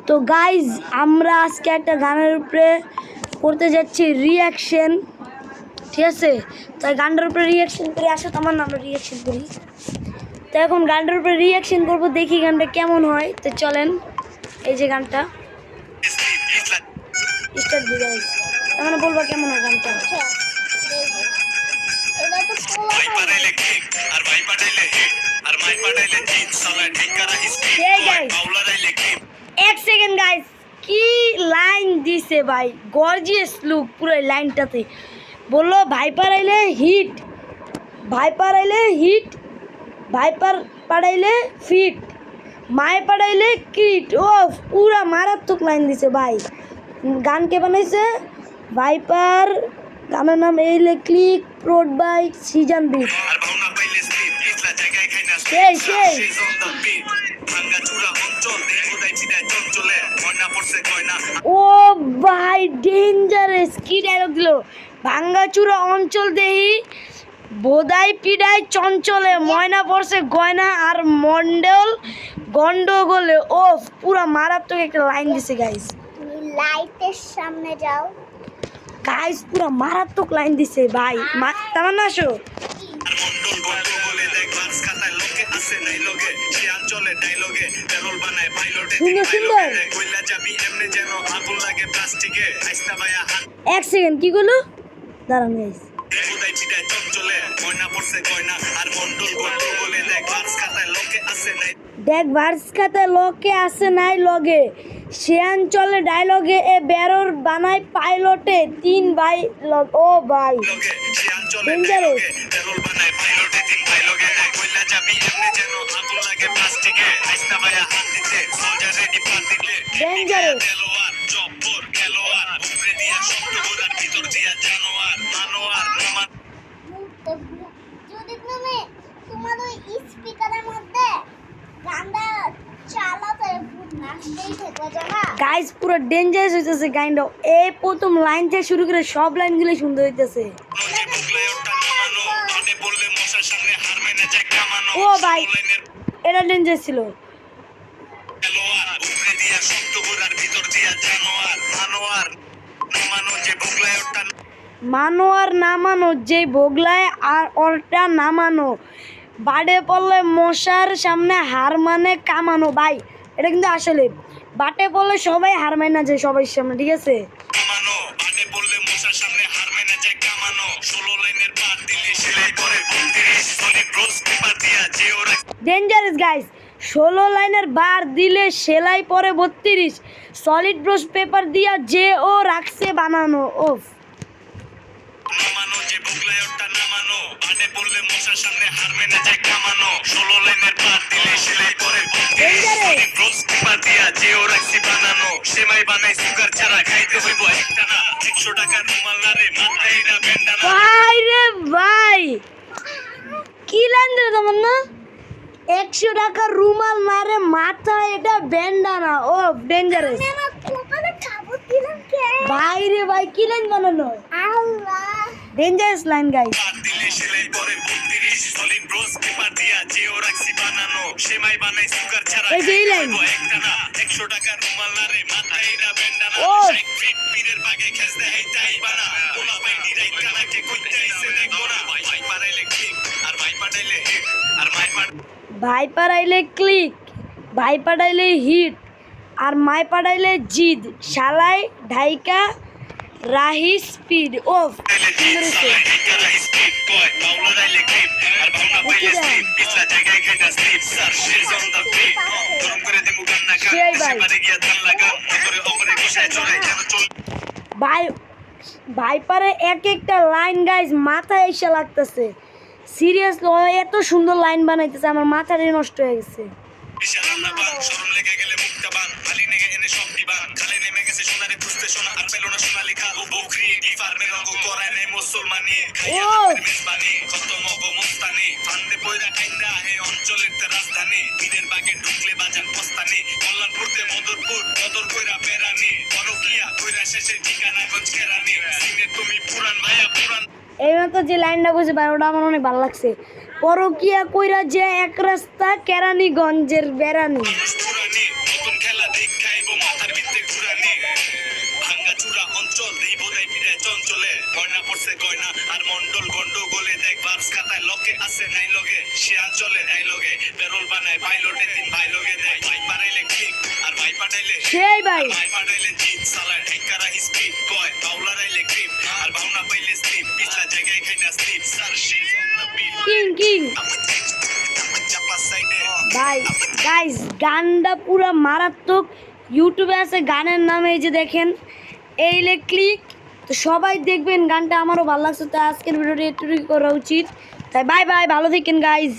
তো গাইজ আমরা আজকে একটা গানের উপরে করতে যাচ্ছি রিয়াকশন, ঠিক আছে? তো গানটার উপরে রিয়াকশন করে আসো, তো আমার আমরা রিয়াকশন করি। তো এখন গানটার উপরে রিয়াকশন করবো, দেখি গানটা কেমন হয়। তো চলেন, এই যে গানটা স্টার্ট দিয়ে গাইজ, তার মানে বলবা কেমন হয় গানটা। এক সেকেন্ড গাইজ, কি লাইন দিছে ভাই, গর্জিয়াস লুক পুরো লাইনটাতে। বললো ভাইপার আইলে হিট, ভাইপার আইলে হিট, ভাইপার পাড়াইলে ফিট, মায়ে পাড়াইলে কিট। ও পুরা মারাত্মক লাইন দিছে ভাই। গান কে বানাইছে? ভাইপার। গানের নাম এইলে ক্লিক, প্রোড বাই সিজন বিট। সেই সেই ও ভাই ডেঞ্জারাস, কি ডায়লগ দিল! ভাঙ্গাচুরা অঞ্চল দেহি বোধাই পিডাই চঞ্চলে, ময়না পড়ছে গয়না আর মন্ডল গন্ডগোলে। ও পুরা মারাত্মক একটা লাইন দিছে গাইস। তুমি লাইটের সামনে যাও গাইস, পুরা মারাত্মক লাইন দিছে ভাই। তামান্না আসো। সুন্দর সুন্দর। এক সেকেন্ড, কি গুলো দাঁড়ান গাইস। দেখ ভার্স খাতায় লোকে আছে নাই লগে, শিয়ান চলে ডায়লগে এ বেরোর বানায় পাইলটে তিন ভাই লগ। ও ভাই ডেঞ্জারাস। ডেঞ্জারাস। যদি তুমি তোমার ওই স্পিকারের মধ্যে গানটা চালাতে নাচতেই থেকো জানা। গাইস পুরো ডেঞ্জারাস হইতেছে গানটা। এই প্রথম লাইন থেকে শুরু করে সব লাইনগুলো সুন্দর হইতেছে। ও ভাই এটা ডেঞ্জারাস ছিল। মানো আর না মানো যে ভোগলায় আর ওরটা নামানো, বাড়ে পড়লে মশার সামনে হার মানে কামানো। ভাই এটা কিন্তু আসলে বাটে পড়লে সবাই হার মানে না যায় সবাই সামনে, ঠিক আছে? ডেঞ্জারাস গাইস, 16 লাইনের বার দিলে সেলাই পরে 32, সলিড ব্রোস পেপার দিয়া যে ও রাখছে বানানো। ওফ ভাই রে ভাই, কি লাইন দিল তোমার না? 100 টাকা রুমাল না রে মাথা এটা ব্যান্ডানা। ও ডেঞ্জারাস ভাই রে ভাই, কি লাইন বানানো! আল্লাহ ডেঞ্জারাস লাইন গাইস। এই যে এই লাইন। ও ভাই পাড়াইলে ক্লিক, ভাই পাড়াইলে হিট, আর মাই পাড়াইলে জিদ, শালাই ঢাইকা রাহি স্পিড। ও ভাই ভাইপারে এক একটা লাইন গাইজ মাথায় এসে লাগতেছে। সিরিয়াসলি এত সুন্দর লাইন বানাইতেছে, আমার মাথাটাই নষ্ট হয়ে গেছে। এই মতো যে লাইনটা বুঝে ভাই, ওটা আমার অনেক ভালো লাগছে। পরকিয়া কইরা যে এক রাস্তা কেরানীগঞ্জের বেড়ানি। গুলা দেখাইব মাথার ভিতরে ঘুরানি ভাঙ্গা চূড়া অঞ্চল দেই বোধাই ফিরে চঞ্চলে গয়না পড়ছে গয়না আর মন্ডল গন্ডগোলে দেখ ভার্স খাতায় লকে আছে নাই লগে সে অঞ্চলে নাই লগে পেরোল বানায় পাইলটে দিন ভাই লগে দেয় ভাই পারাইলে ক্লিক আর ভাই পাঠাইলে সেই ভাই ভাই পাঠাইলে জিত সালায় ঠেকারা স্পিড কয় বাউলার আইলে গ্রিপ আর বাউনা পাইলে স্লিপ পিছলা জায়গায় খাইনা স্লিপ স্যার শি অন দ্য বিট কিং চাপা সাইডে ভাই গাইস গানটা পুরো মারাত্মক। ইউটিউবে আছে গানের নাম এই যে দেখেন এইলে ক্লিক, তো সবাই দেখবেন গানটা। আমারও ভালো লাগছে, তো আজকের ভিডিওটি একটু করা উচিত। তাই বাই বাই, ভালো থাকেন গাইজ।